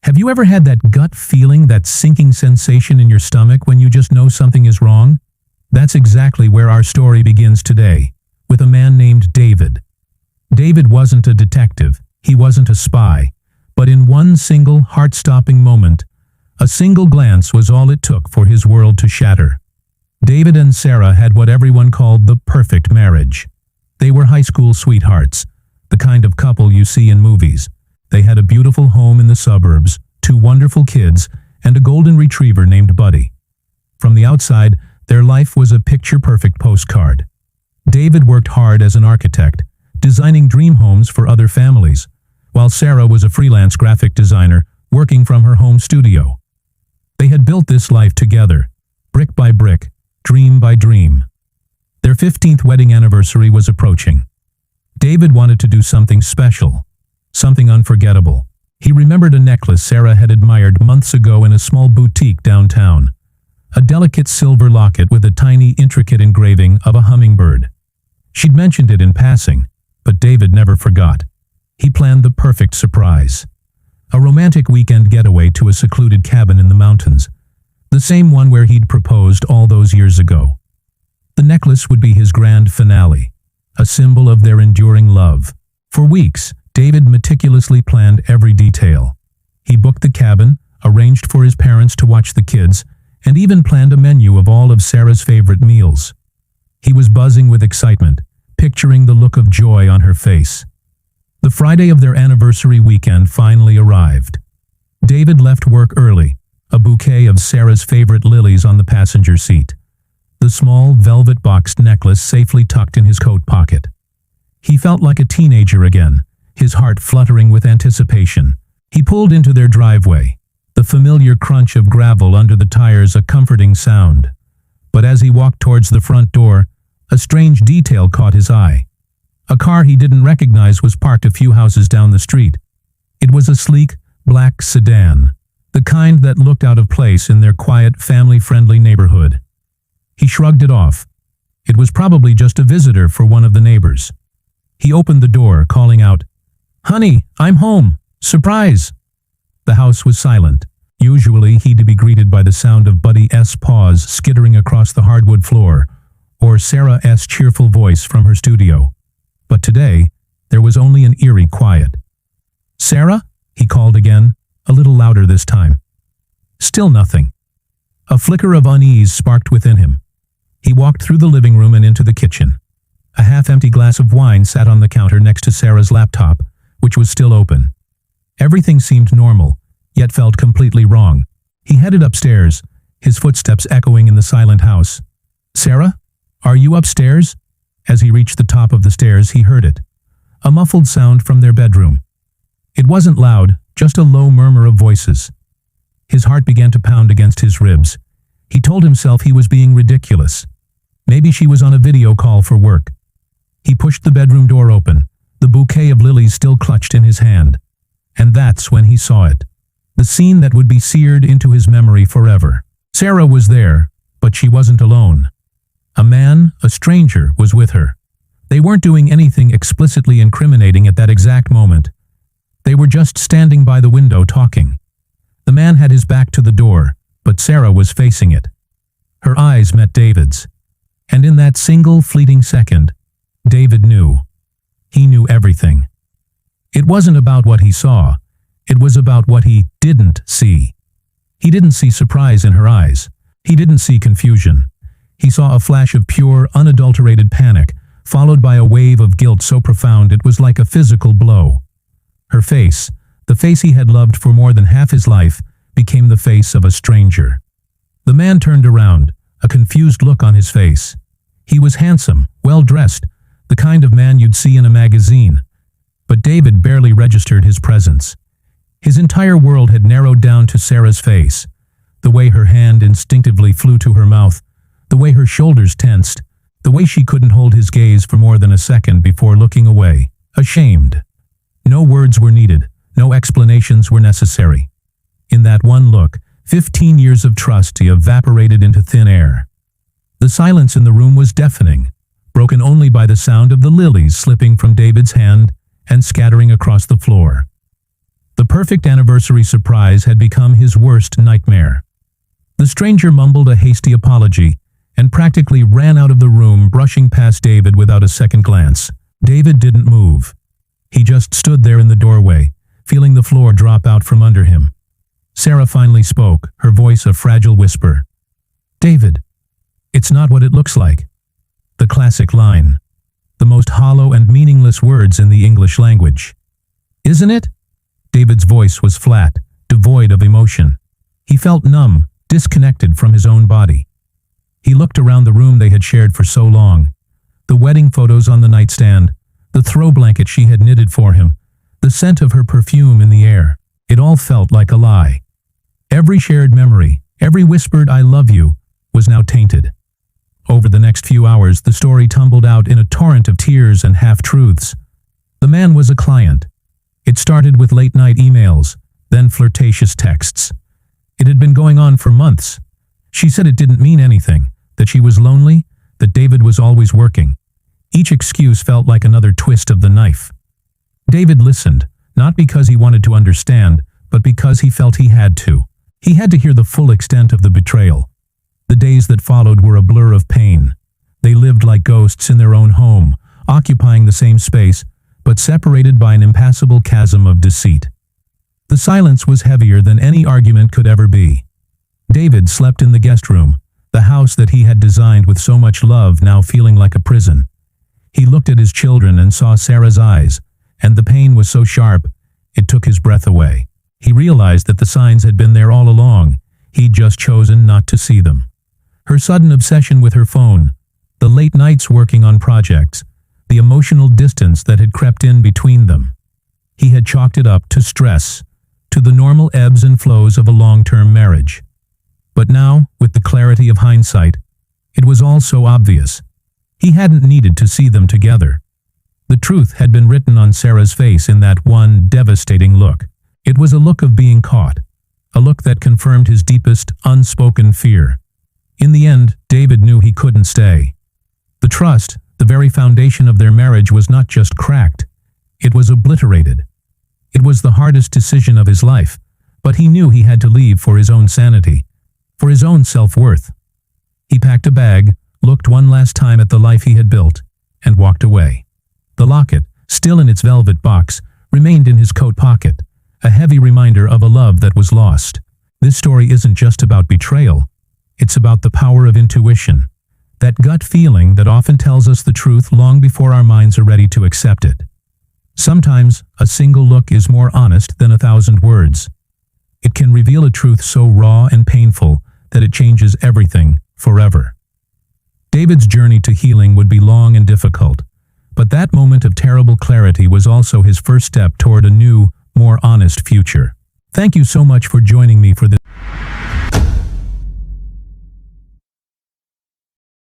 Have you ever had that gut feeling, that sinking sensation in your stomach when you just know something is wrong? That's exactly where our story begins today, with a man named David. David wasn't a detective, he wasn't a spy, but in one single heart-stopping moment, a single glance was all it took for his world to shatter. David and Sarah had what everyone called the perfect marriage. They were high school sweethearts, the kind of couple you see in movies. They had a beautiful home in the suburbs, 2 wonderful kids, and a golden retriever named Buddy. From the outside, their life was a picture-perfect postcard. David worked hard as an architect, designing dream homes for other families, while Sarah was a freelance graphic designer working from her home studio. They had built this life together, brick by brick, dream by dream. Their 15th wedding anniversary was approaching. David wanted to do something special, something unforgettable. He remembered a necklace Sarah had admired months ago in a small boutique downtown. A delicate silver locket with a tiny, intricate engraving of a hummingbird. She'd mentioned it in passing, but David never forgot. He planned the perfect surprise. A romantic weekend getaway to a secluded cabin in the mountains. The same one where he'd proposed all those years ago. The necklace would be his grand finale, a symbol of their enduring love. For weeks, David meticulously planned every detail. He booked the cabin, arranged for his parents to watch the kids, and even planned a menu of all of Sarah's favorite meals. He was buzzing with excitement, picturing the look of joy on her face. The Friday of their anniversary weekend finally arrived. David left work early, a bouquet of Sarah's favorite lilies on the passenger seat. The small, velvet-boxed necklace safely tucked in his coat pocket. He felt like a teenager again, his heart fluttering with anticipation. He pulled into their driveway, the familiar crunch of gravel under the tires a comforting sound. But as he walked towards the front door, a strange detail caught his eye. A car he didn't recognize was parked a few houses down the street. It was a sleek, black sedan, the kind that looked out of place in their quiet, family-friendly neighborhood. He shrugged it off. It was probably just a visitor for one of the neighbors. He opened the door, calling out, "Honey, I'm home! Surprise!" The house was silent. Usually he'd be greeted by the sound of Buddy S. paws skittering across the hardwood floor, or Sarah S. cheerful voice from her studio. But today, there was only an eerie quiet. "Sarah?" he called again, a little louder this time. Still nothing. A flicker of unease sparked within him. He walked through the living room and into the kitchen. A half-empty glass of wine sat on the counter next to Sarah's laptop, which was still open. Everything seemed normal, yet felt completely wrong. He headed upstairs, his footsteps echoing in the silent house. "Sarah? Are you upstairs?" As he reached the top of the stairs, he heard it. A muffled sound from their bedroom. It wasn't loud, just a low murmur of voices. His heart began to pound against his ribs. He told himself he was being ridiculous. Maybe she was on a video call for work. He pushed the bedroom door open, the bouquet of lilies still clutched in his hand. And that's when he saw it. The scene that would be seared into his memory forever. Sarah was there, but she wasn't alone. A man, a stranger, was with her. They weren't doing anything explicitly incriminating at that exact moment. They were just standing by the window talking. The man had his back to the door, but Sarah was facing it. Her eyes met David's. And in that single fleeting second, David knew. He knew everything. It wasn't about what he saw. It was about what he didn't see. He didn't see surprise in her eyes. He didn't see confusion. He saw a flash of pure, unadulterated panic, followed by a wave of guilt so profound it was like a physical blow. Her face, the face he had loved for more than half his life, became the face of a stranger. The man turned around, a confused look on his face. He was handsome, well-dressed, the kind of man you'd see in a magazine. But David barely registered his presence. His entire world had narrowed down to Sarah's face, the way her hand instinctively flew to her mouth, the way her shoulders tensed, the way she couldn't hold his gaze for more than a second before looking away, ashamed. No words were needed, no explanations were necessary. In that one look, 15 years of trust evaporated into thin air. The silence in the room was deafening, broken only by the sound of the lilies slipping from David's hand and scattering across the floor. The perfect anniversary surprise had become his worst nightmare. The stranger mumbled a hasty apology and practically ran out of the room, brushing past David without a second glance. David didn't move. He just stood there in the doorway, feeling the floor drop out from under him. Sarah finally spoke, her voice a fragile whisper. "David, it's not what it looks like." The classic line. The most hollow and meaningless words in the English language. "Isn't it?" David's voice was flat, devoid of emotion. He felt numb, disconnected from his own body. He looked around the room they had shared for so long. The wedding photos on the nightstand, the throw blanket she had knitted for him, the scent of her perfume in the air. It all felt like a lie. Every shared memory, every whispered "I love you," was now tainted. Over the next few hours, the story tumbled out in a torrent of tears and half-truths. The man was a client. It started with late-night emails, then flirtatious texts. It had been going on for months. She said it didn't mean anything, that she was lonely, that David was always working. Each excuse felt like another twist of the knife. David listened, not because he wanted to understand, but because he felt he had to. He had to hear the full extent of the betrayal. The days that followed were a blur of pain. They lived like ghosts in their own home, occupying the same space, but separated by an impassable chasm of deceit. The silence was heavier than any argument could ever be. David slept in the guest room, the house that he had designed with so much love now feeling like a prison. He looked at his children and saw Sarah's eyes, and the pain was so sharp, it took his breath away. He realized that the signs had been there all along. He'd just chosen not to see them. Her sudden obsession with her phone, the late nights working on projects, the emotional distance that had crept in between them. He had chalked it up to stress, to the normal ebbs and flows of a long-term marriage. But now, with the clarity of hindsight, it was all so obvious. He hadn't needed to see them together. The truth had been written on Sarah's face in that one devastating look. It was a look of being caught, a look that confirmed his deepest, unspoken fear. In the end, David knew he couldn't stay. The trust, the very foundation of their marriage, was not just cracked, it was obliterated. It was the hardest decision of his life, but he knew he had to leave for his own sanity, for his own self-worth. He packed a bag, looked one last time at the life he had built, and walked away. The locket, still in its velvet box, remained in his coat pocket, a heavy reminder of a love that was lost. This story isn't just about betrayal. It's about the power of intuition, that gut feeling that often tells us the truth long before our minds are ready to accept it. Sometimes, a single look is more honest than 1,000 words. It can reveal a truth so raw and painful that it changes everything forever. David's journey to healing would be long and difficult, but that moment of terrible clarity was also his first step toward a new, more honest future. Thank you so much for joining me for this.